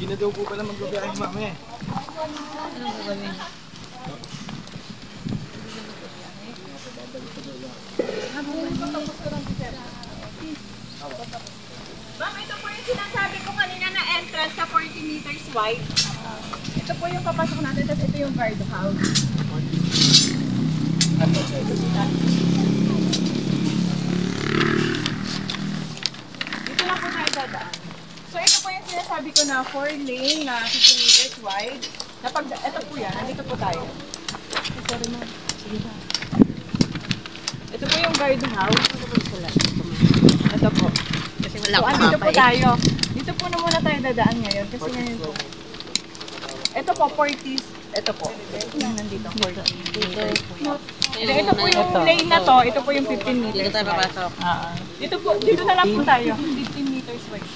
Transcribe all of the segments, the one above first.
Hindi na daw po pala magbabiyahe mamaya. Anong gagawin? Ma'am, ito po yung sinasabi ko kanina na entrance sa 40 meters wide. Ito po yung papasok natin, tapos ito yung guardhouse. Dito na po tayo dadaan. So ito po yung sinasabi ko na 4 lane na 50 meters wide. Ito po yan, nandito po tayo. Sorry ma'am. Sige na. Ito po yung guardhouse. Ito po. Kasi wala So, akong andito po mapa eh. tayo. Dito po na muna tayo dadaan ngayon. Kasi ngayon po. Ito po, 40s. Ito po. Yung nandito, 40. Ito po yung lane na to. Ito po yung 15 meters. Dito tayo papasok. Dito po, dito na lang po tayo. 15 meters wide.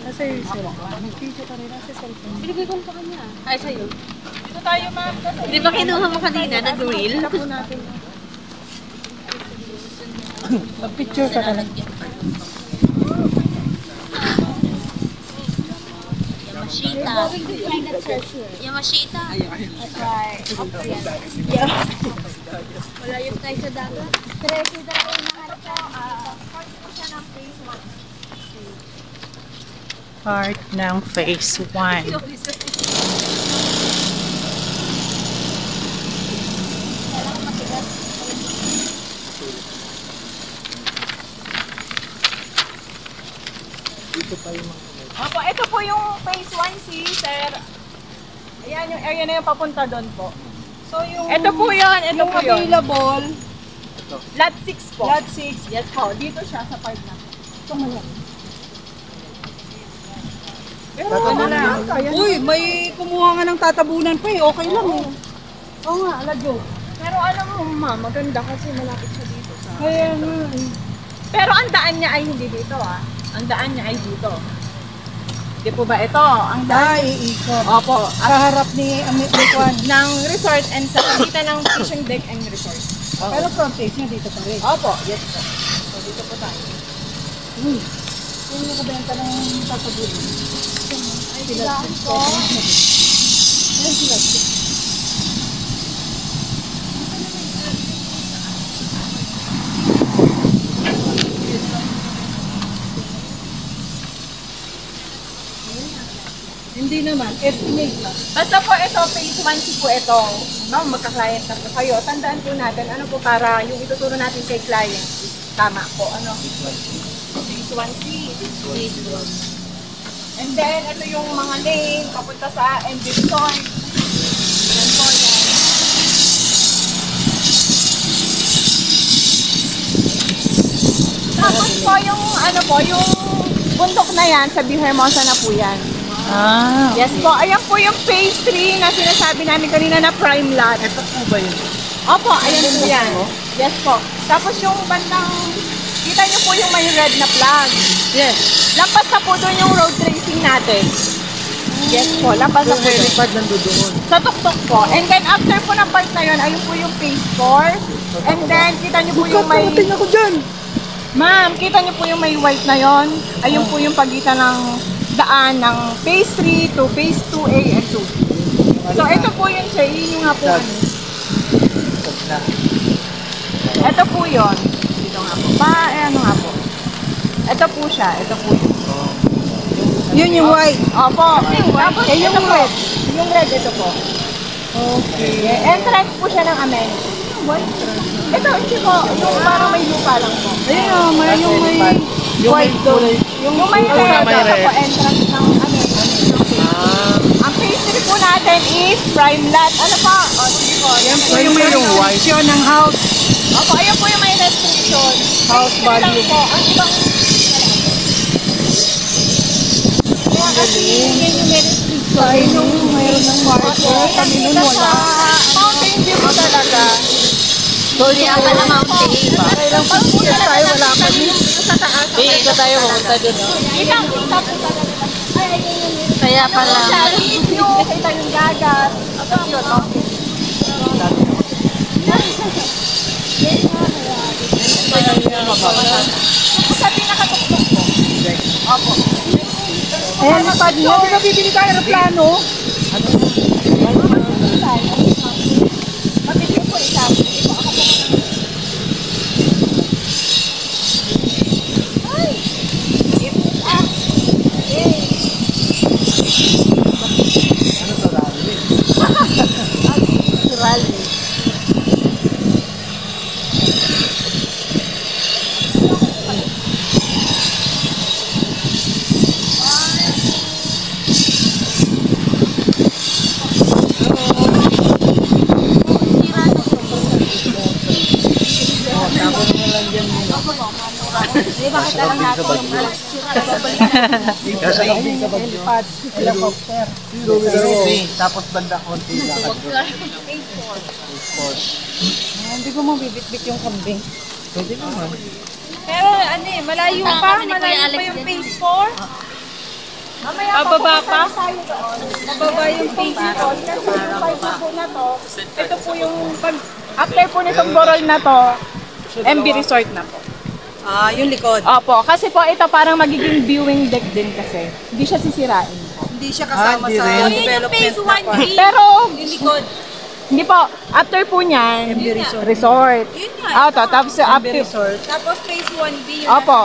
Nasa yung cellphone. Nag-video ka rin nasa cellphone. Binigay ko pa kanya. Ay, sa'yo. Dito tayo, ma'am. Di ba kinuha mo kanina? Nag-reel? Ito po natin. Mag-picture ka na lang. Yamashita. Yamashita. That's right. Wala yung tayo sa dagat. Diretso daw po na ano po. Part po siya ng phase 1. Part ng phase 1. Opo, ito po yung phase 1C, sir. Ayan yung area na yung papunta doon po. So yung Ito po yun, ito po yun. available, Lot 6 po. lot 6. Yes po, dito siya sa part na. Pero ano lang, kaya Uy, may kumuha nga ng tatabunan pa eh. Okay lang eh. Oo nga, aladyo. Pero alam mo, ma'am, maganda kasi malapit siya dito sa... Kaya nga eh. Pero ang daan niya ay hindi dito ah. Ang daan niya ay dito. Di po ba ito? Ang daan iikot. Opo, Sa harap ni Amikwan. ng resort and sa pagitan ng fishing deck and resort. Pero front face niya dito pa rin. Opo, yes po. So dito po tayo. Uy, kung nakabenta ng tatabunan. Ay, bilaan ko. Ayun sila. Hindi naman, estimate lang. Basta po ito, phase 1C po ito. No, magka-client na po kayo. Tandaan po natin, ano po para yung ituturo natin kay client is tama po. Ano? Phase 1C. And then, ito yung mga lane, papunta sa MD Resort. Yan po, yan. Tapos po yung, ano po, yung bundok na yan, sa View Hermosa na po yan. Ah, Yes po, ayan po yung phase 3 na sinasabi namin kanina na prime lot. ito po ba yun? Opo, ayan po yan. Yes po. Tapos yung bandang, kita niyo po yung may red na flag. Yes. Lampas na po doon yung road racing natin. Yes po, lampas na po doon. helipad nandoon. Sa tuktok po. And then after po ng part na yun, ayun po yung phase 4. And then kita niyo po yung may... ako dyan. Ma'am, kita niyo po yung may white na yon. Ayun po yung pagitan ng daan ng phase 3 to phase 2A and 2B. So ito po yun siya, yun yung nga po. Ito po yun. Dito nga po. Ano nga po. Ito po siya, ito po yun. Yun yung white. Opo. Tapos yung ito po. red. Yung red, ito po. Okay. Entrance po siya ng amenity. Ito, hindi po. Yung parang may lupa lang po. Ayun o, may yung may white doon. Yung may red, ito po entrance ng amenity. Ang phase 3 po natin is prime lot. Ano pa? O, sige po. Yan po yung may restriction ng house. Opo, ayun po yung may restriction. House Phase 3 lang value. po. Ang ibang... Kaya kasi yun yung may restriction. Ayun yung mayroon ng marker. Kami nun wala. Mountain view po talaga. Hindi ako na mountain. Kailang pagkikita tayo wala pa din. Sa taas. Ito tayo pumunta dun. Kita po talaga. Ay, ayun yung Kaya pala. Sa view, kita yung dagat. Ito yun, okay. Sa pinakatuktok po. Opo. Ayan, lipad niya. Hindi na bibili tayo ng plano. Mabigyan ko isa. Helicopter. Tapos banda konti lang. Hindi ko mabibit-bit yung kambing. Pwede naman. Pero ano eh, malayo pa. Malayo pa yung phase 4. Mamaya pababa pa. Pababa yung phase 4. Kasi yung 5 na po na to, ito po yung pag after po nitong Borol na to, MB Resort na po. Ah, yung likod. Opo, kasi po ito parang magiging viewing deck din kasi. Hindi siya sisirain. Hindi siya kasama hindi sa rin. development na part. Pero, hindi po, after po niyan, resort. Tapos after, Resort. Tapos phase 1B yung opo,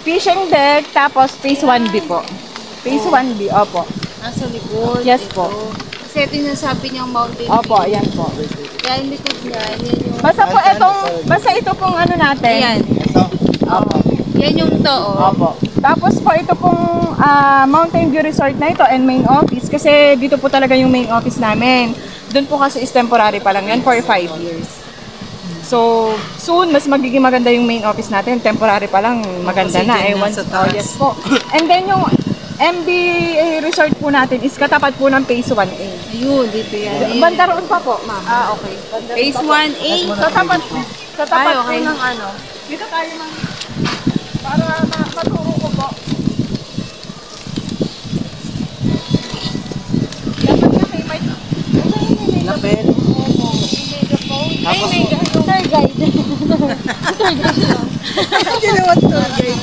fishing deck, tapos phase 1B po. Phase 1B, opo. nasa likod. Yes po. Kasi ito yung nasabi niyang mountain Opo, view. ayan po. Kaya yung likod niya, yan yung... Basta ito pong ano natin. Ayan. Opo. Yan yung to, oh. Opo. Tapos po ito pong Mountain View Resort na ito and main office kasi dito po talaga yung main office namin. Doon po kasi is temporary pa lang yan for 5 years. So, soon mas magiging maganda yung main office natin. Temporary pa lang, maganda Kasi na. dyan yan sa taas. Yes po. And then yung MB Resort po natin is katapat po ng Phase 1A. Ayun, dito yan. Banda roon pa po, ma'am. Okay. Phase 1A. Katapat Ay, okay. po ng ano. Dito tayo, ma'am. Para maturo ko po. Dapat nga may mic. Lapel. Tapos, Tour guide. Ginawa tour guide.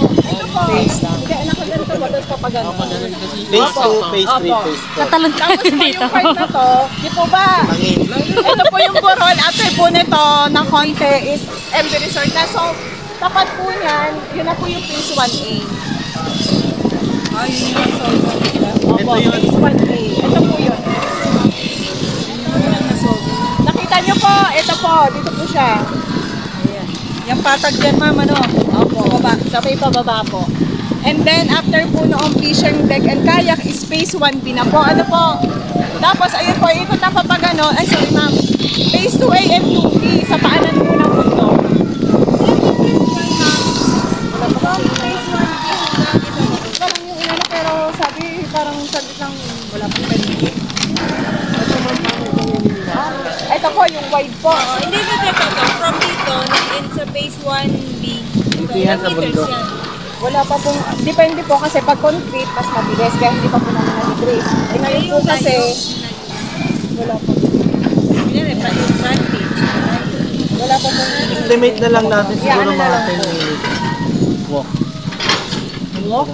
Hindi, anak ko ganito ba? Tapos kapag ano. phase 2, phase 3, phase 4. Katalon ka Tapos po yung part na to, di po ba? Hangin. Ito po yung Borol. After po nito, ng konti is MB Resort na. So, tapat po niyan, yun na po yung Phase 1A. Ay, yun. So, Opo, yun. Phase 1A. Ito po yun. Nakita niyo po, ito po, dito po siya. yung patag dyan, ma'am, ano? Opo, sa may pababa po. And then, after po noong fishing deck and kayak is Phase 1B na po. Ano po? Tapos, ayun po, ikot na papagano. Ay, sorry ma'am. Phase 2A and 2B sa paanan po ng mundo. Parang yung inano, pero parang sabi lang, wala pong pwede. Ito po, yung wide po. Hindi, from dito, nag-end sa phase 1B. Dito yan sa bundok. Wala pa pong, depende po kasi pag concrete, mas mabilis, kaya hindi pa po namin nag-trace. Eh ngayon po kasi, wala pa po. Wala pa pong, Estimate na lang natin siguro ano na mga lang 10 po. minutes. Walk.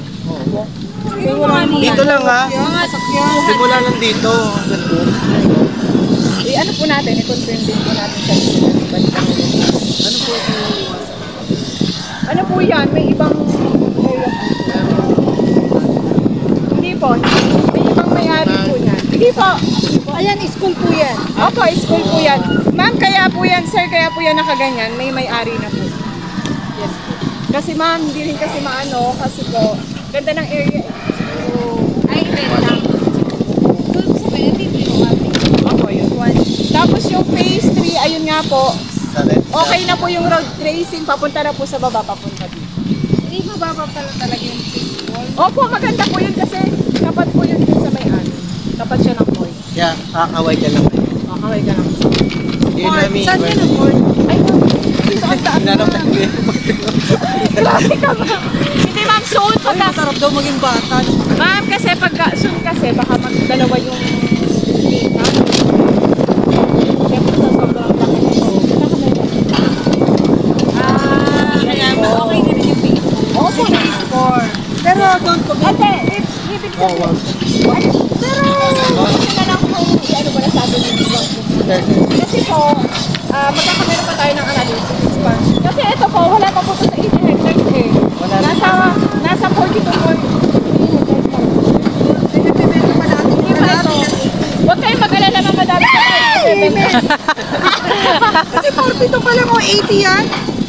Dito Dito lang ha. Simula lang dito. Hanggang doon. eh ano po natin, i-confirm din po natin sa Ano po yung ano po yan, may ibang area po. Hindi po, may ibang may-ari po yan. Hindi po. Ayan, school po yan. Opo, school po yan. Ma'am, kaya po yan, sir, kaya po yan nakaganyan, may-ari na po. Yes po. Kasi ma'am, hindi rin kasi maano, kasi po, ganda ng area. Ay, event lang. Doon sa may dito yung ating. Opo, yun. Tapos yung phase 3, ayun nga po, sa red? okay na po yung road tracing, papunta na po sa baba, papunta dito. Hindi mababa pala talaga yung phase 1. Opo, maganda po yun kasi tapat po yun dun sa may-ari. Tapat siya ng point. Yeah, kakaway ka lang. Makakaway ka lang. Yun namin. Saan yan ang port? Ay, ma'am, dito ang daan Hinanap na. natin yun. Grabe ka, ma'am. Hindi, ma'am, soon Ay, pagka... masarap daw maging bata. Ma'am, kasi pagka soon kasi, baka magdalawa yung... Siyempre sa sobrang laki nito. Kaya okay po, magkakamera pa tayo ng analysis. Kasi ito po, wala pa po ito sa 80 hectares eh. Nasa 42 point. Pinagpipento pa natin. Hindi pa ito. Huwag kayong mag-alala na madami pa tayo. Kasi 42 pa lang o 80 yan.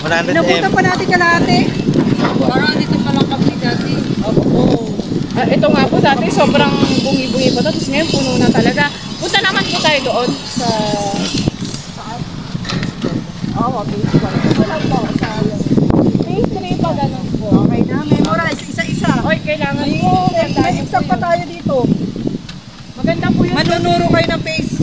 100 Inabutan pa natin kalahati. Parang dito pa lang kami dati. Ito nga po dati, sobrang bungi-bungi pa ito. Tapos ngayon, puno na talaga. Punta naman po tayo doon sa... Oo, phase 1. Ito lang po, sa phase 3 pa ganun po. Okay na, memorize, isa-isa. Oy, kailangan po. May exam pa tayo dito. Maganda po yun. Manunuro kayo ng pace.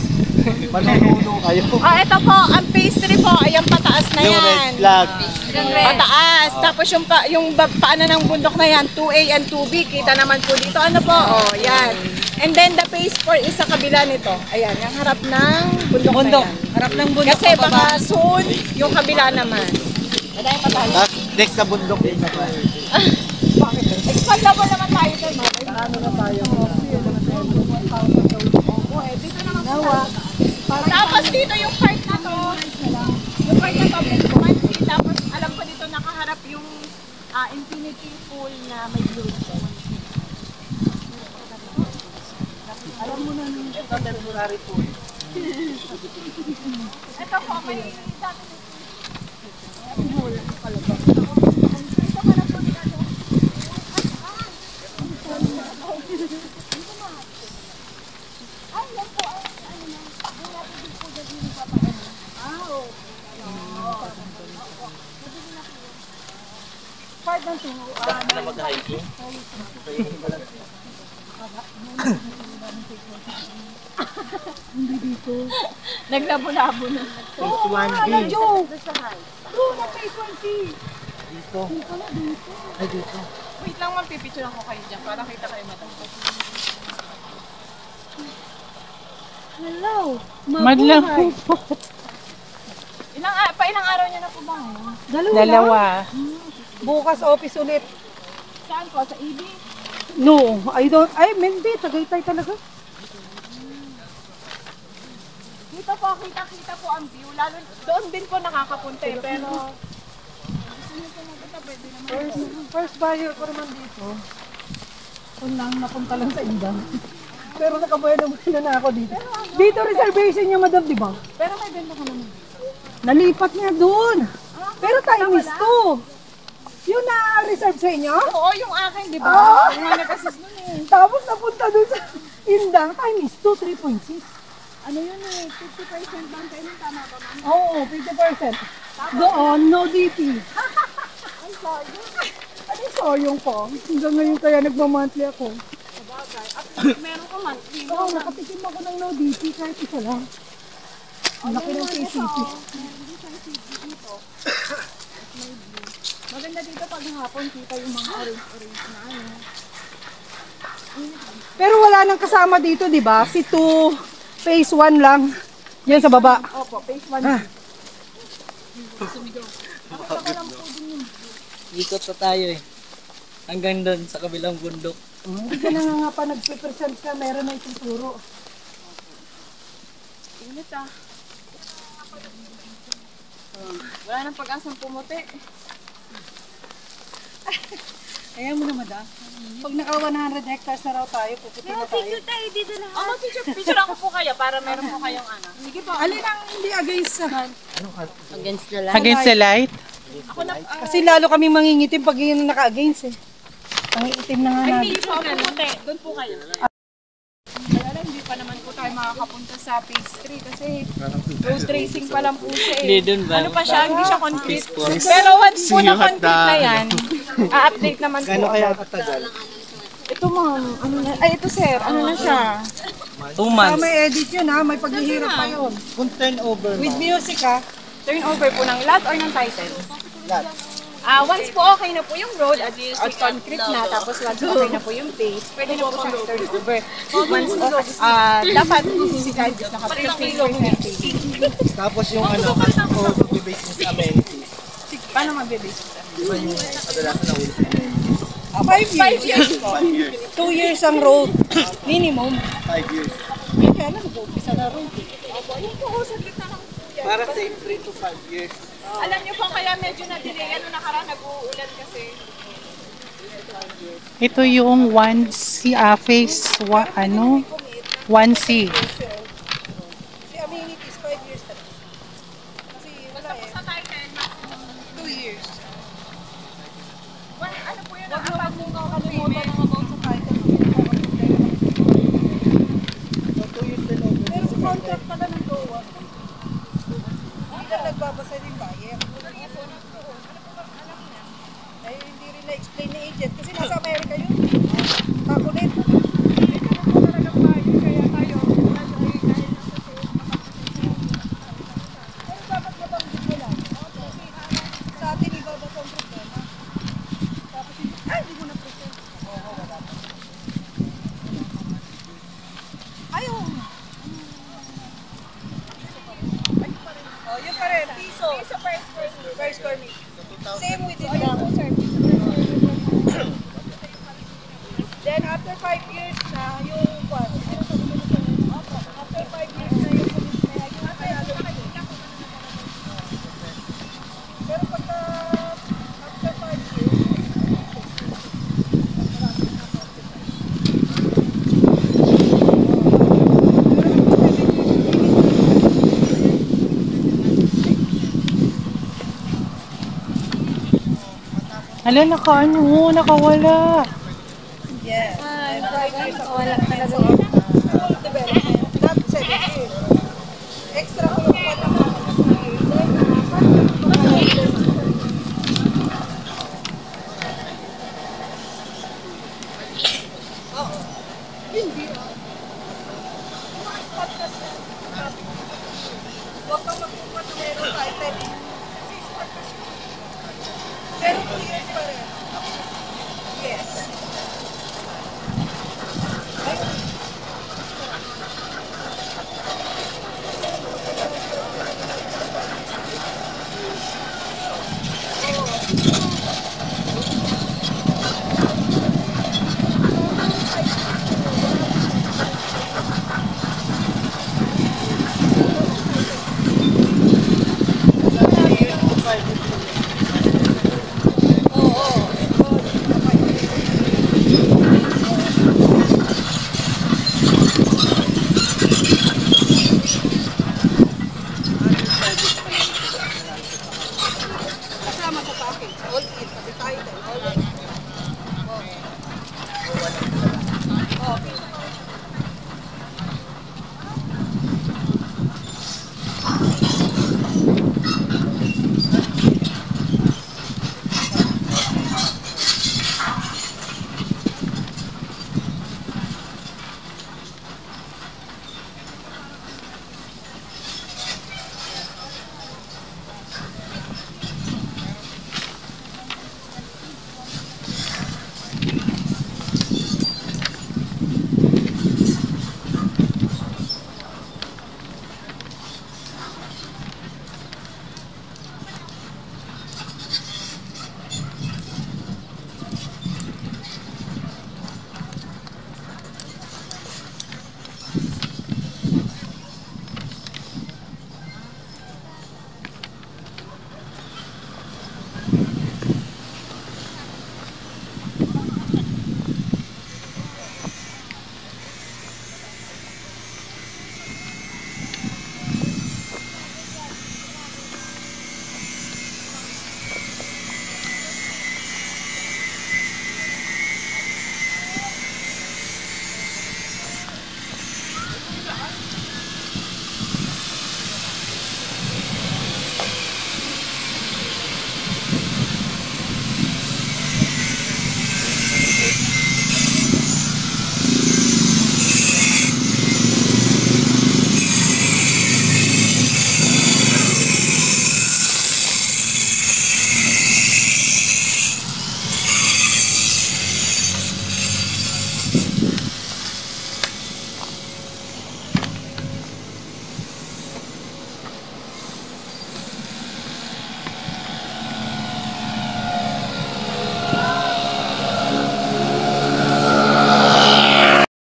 Manununo kayo. Ito po, ang phase 3 po, ay ang pataas na Yung red yan. flag. Pataas. Tapos yung paanan ng bundok na yan, 2A and 2B. Kita naman po dito. Ano po? Oh, yan. And then the phase 4 is sa kabila nito. Ayan, yung harap ng bundok na yan. Harap ng bundok. Kasi baka soon, yung kabila naman. Madayang pataas. Tapos next na bundok din na Bakit? Expandable naman tayo sir. Ano na tayo? Dito naman po. Tapos dito yung part na to. Yung part na to, Mansi. Tapos alam ko dito nakaharap yung infinity pool na may blue. Alam mo na nung ito temporary pool. Ito po, may dati part ng naglabo-labo na. Phase 1B. Doon ang phase 1C. Dito. Ay, dito. Wait lang, magpipicturean ko kayo dyan para kita kayo matangkot. Hello. Madlang po. Ilang araw niya na po ba ngayon? Dalawa. Bukas office ulit. Saan po? Sa EB? No, I don't. Ay, hindi. Tagaytay talaga. Dito po, kita-kita po ang view. Lalo, doon din po nakakapunta eh. Pero, gusto niyo po mapunta, pwede naman. First buyer ko naman dito. Kung lang napunta lang sa Indang. Pero nakabayad na ako dito. Dito reservation niya, madam, di ba? Pero may benta ka naman. Nalipat niya doon. Pero time is 2. Yung na-reserve sa inyo? Oo, yung akin, di ba? Yung mga nag-assist nun eh. Tapos napunta doon sa Indang, time is 2, 3.6. Ano yun eh, 50% down payment, tama ba ma'am? Oo, 50%. Doon, no DP. Ay, sorry. Ano yung soyong po? Hanggang ngayon kaya nagmamonthly ako. Sabagay. At meron ko monthly. Oo, nakatikim ako ng no DP kahit isa lang. Ang laki ng KCP. Meron din sa CG dito. Maganda dito pag hapon kita yung mga orange na ano. Pero wala nang kasama dito, di ba? Si 2, phase 1 lang. Yan sa baba. Opo, phase 1. Ikot pa tayo eh. Hanggang doon sa kabilang bundok. Hindi ka na nga pa nagpe-present ka, meron na ituturo. Init ah. Wala nang pag-asang pumuti. Kaya mo na, madam. Pag naka 100 hectares na raw tayo, puputi na tayo. tayo dito na. Picture ako po kayo para meron po kayong ano. Sige po. Alin ang hindi against sa... Against the light. Against the light? Ako na, Kasi lalo kami mangingitim pag yun naka-against eh. Ang itim na nga natin. hindi po pumuti. Doon po kayo. Kaya lang, hindi pa naman po tayo makakapunta sa phase 3 kasi road racing pa lang po siya eh. Hindi dun ba? Ano pa siya, hindi siya concrete. Pero once po na concrete na yan, a-update naman po. Gano'n kaya katagal? Ito ma'am, ano na, ay ito sir, ano na siya? 2 months. May edit yun ha, may paghihirap pa yun. Kung turnover With mo. music ha. Turnover po ng lot or ng title? Lot. Once po okay na po yung road at concrete na, tapos once okay na po yung base, pwede na po siyang turnover. Once, dapat si Carlos naka-prepay. Tapos yung ano, o base mo sa amenities. Paano mag-base po? Diba yung kadalasan na wheel? 5 years po. 2 years ang road. Minimum. 5 years. Kaya na, nag-umpisa na road. Opo, yung po, saglit na lang. Para sa 3 to 5 years. Alam niyo po kaya medyo na-delay ano nakaraan nag-uulan kasi. Ito yung 1C, phase 1C. Si amenities, 5 years na. Kasi wala Basta po sa title, maximum 2 years. ano po yun? Huwag mo Ang kung nakakalimutan ng about sa title. So 2 years din over. Pero sa contract pala ng GOA, hindi lang nagbabasa din buyer. Ay, hindi rin na-explain ni agent kasi nasa Amerika yun. Kakulit. talagang bayo, kaya tayo, dahil nasa sales, Pero dapat mabanggit mo lang. Kasi sa atin iba ba ang problema? Tapos hindi mo na-present. Oo, wala pa. Ayaw nga. Oh, yun pa rin. Piso. Piso per square meter. Same with it. Then after 5 years na yung kwan. After 5 years na yung commitment, yung panalo. Pero pagka after 5 years, Ala, nakawala. yes. Wala talaga. Full development, not 7 years. Extra